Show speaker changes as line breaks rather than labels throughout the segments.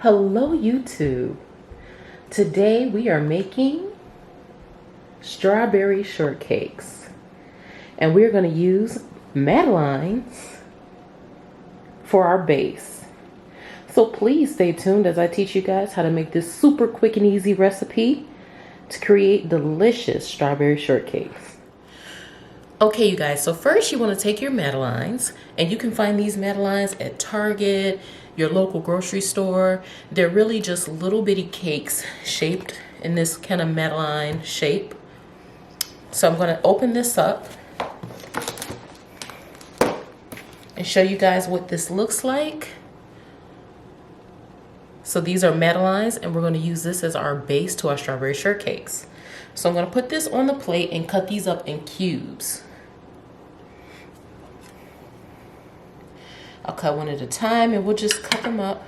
Hello YouTube. Today we are making strawberry shortcakes and we're going to use Madeleines for our base. So please stay tuned as I teach you guys how to make this super quick and easy recipe to create delicious strawberry shortcakes. Okay, you guys, so first you want to take your Madeleines, and you can find these Madeleines at Target, your local grocery store. They're really just little bitty cakes shaped in this kind of Madeleine shape. So I'm going to open this up and show you guys what this looks like. So these are Madeleines, and we're going to use this as our base to our strawberry shortcakes. So I'm going to put this on the plate and cut these up in cubes. I'll cut one at a time, and we'll just cut them up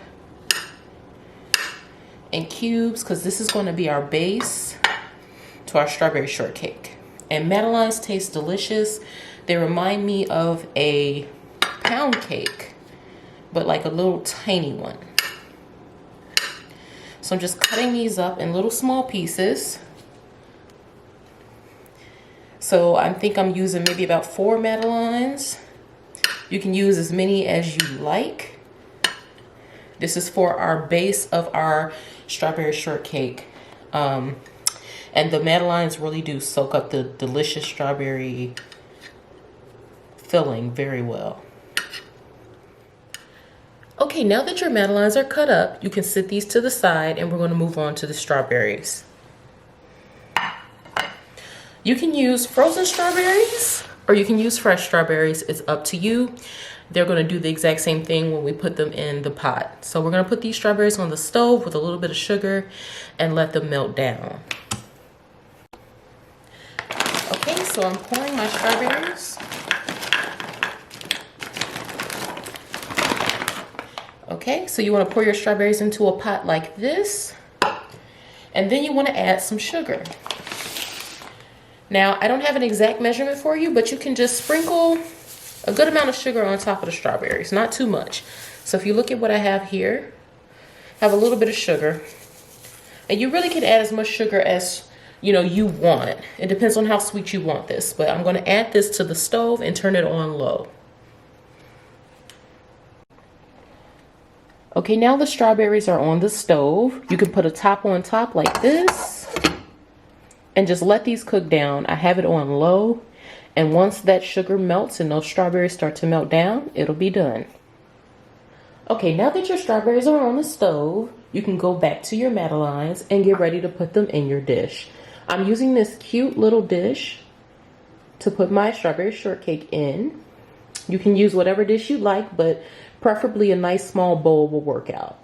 in cubes because this is going to be our base to our strawberry shortcake. And Madeleines taste delicious. They remind me of a pound cake, but like a little tiny one. So I'm just cutting these up in little small pieces. So I think I'm using maybe about 4 Madeleines. You can use as many as you like. This is for our base of our strawberry shortcake. And the Madeleines really do soak up the delicious strawberry filling very well. Okay, now that your Madeleines are cut up, you can set these to the side, and we're going to move on to the strawberries. You can use frozen strawberries or you can use fresh strawberries. It's up to you. They're going to do the exact same thing when we put them in the pot. So we're going to put these strawberries on the stove with a little bit of sugar and let them melt down. Okay, so I'm pouring my strawberries. Okay, so you want to pour your strawberries into a pot like this, and then you want to add some sugar. Now, I don't have an exact measurement for you, but you can just sprinkle a good amount of sugar on top of the strawberries, not too much. So if you look at what I have here, I have a little bit of sugar, and you really can add as much sugar as you want. It depends on how sweet you want this, but I'm going to add this to the stove and turn it on low. Okay, now the strawberries are on the stove. You can put a top on top like this and just let these cook down. I have it on low, and once that sugar melts and those strawberries start to melt down, it'll be done. Okay, now that your strawberries are on the stove, you can go back to your Madeleines and get ready to put them in your dish. I'm using this cute little dish to put my strawberry shortcake in. You can use whatever dish you like, but preferably a nice small bowl will work out.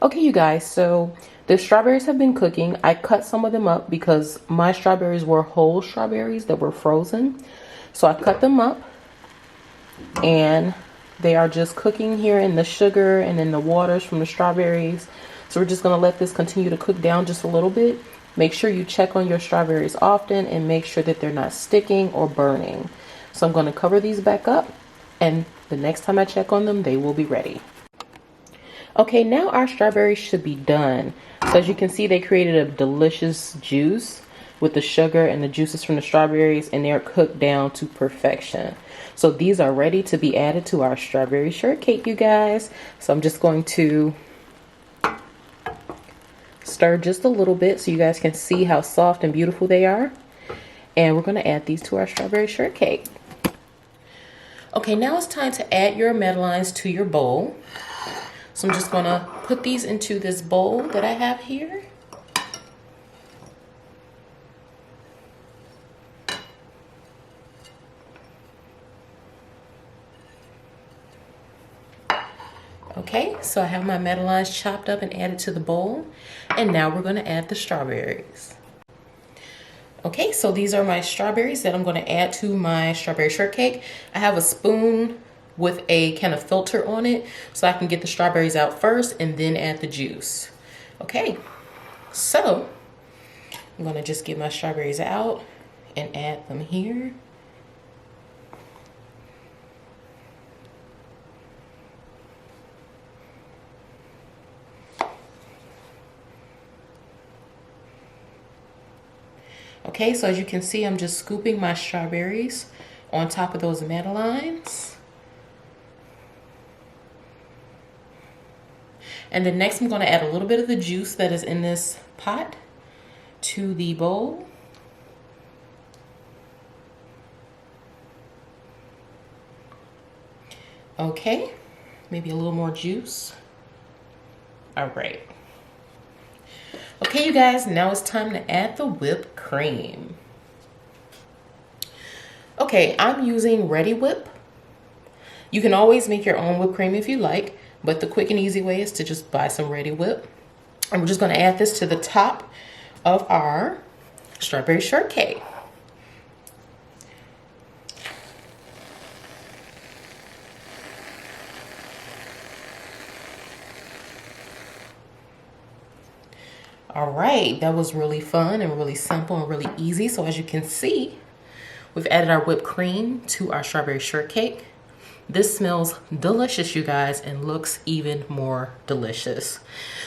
Okay, you guys, so the strawberries have been cooking. I cut some of them up because my strawberries were whole strawberries that were frozen. So I cut them up, and they are just cooking here in the sugar and in the waters from the strawberries. So we're just going to let this continue to cook down just a little bit. Make sure you check on your strawberries often and make sure that they're not sticking or burning. So I'm going to cover these back up, and the next time I check on them, they will be ready. Okay, now our strawberries should be done. So as you can see, they created a delicious juice with the sugar and the juices from the strawberries, and they are cooked down to perfection. So these are ready to be added to our strawberry shortcake, you guys. So I'm just going to stir just a little bit so you guys can see how soft and beautiful they are. And we're going to add these to our strawberry shortcake. Okay, now it's time to add your Madeleines to your bowl. So I'm just going to put these into this bowl that I have here. Okay, so I have my Madeleines chopped up and added to the bowl. And now we're going to add the strawberries. Okay, so these are my strawberries that I'm going to add to my strawberry shortcake. I have a spoon with a kind of filter on it so I can get the strawberries out first and then add the juice. Okay, so I'm going to just get my strawberries out and add them here. Okay, so as you can see, I'm just scooping my strawberries on top of those Madeleines. And then next I'm going to add a little bit of the juice that is in this pot to the bowl. Okay, maybe a little more juice. All right. Okay, you guys, now it's time to add the whipped cream. Okay, I'm using Ready Whip. You can always make your own whipped cream if you like, but the quick and easy way is to just buy some Ready Whip. And we're just going to add this to the top of our strawberry shortcake. All right, that was really fun and really simple and really easy. So as you can see, we've added our whipped cream to our strawberry shortcake. This smells delicious, you guys, and looks even more delicious.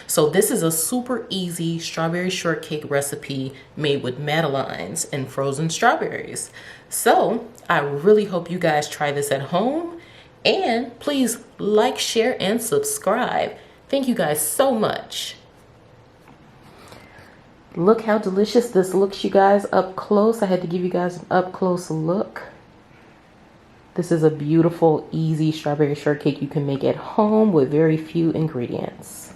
So this is a super easy strawberry shortcake recipe made with Madeleines and frozen strawberries. So I really hope you guys try this at home, and please like, share, and subscribe. Thank you guys so much. Look how delicious this looks, you guys, up close. I had to give you guys an up close look. This is a beautiful, easy strawberry shortcake you can make at home with very few ingredients.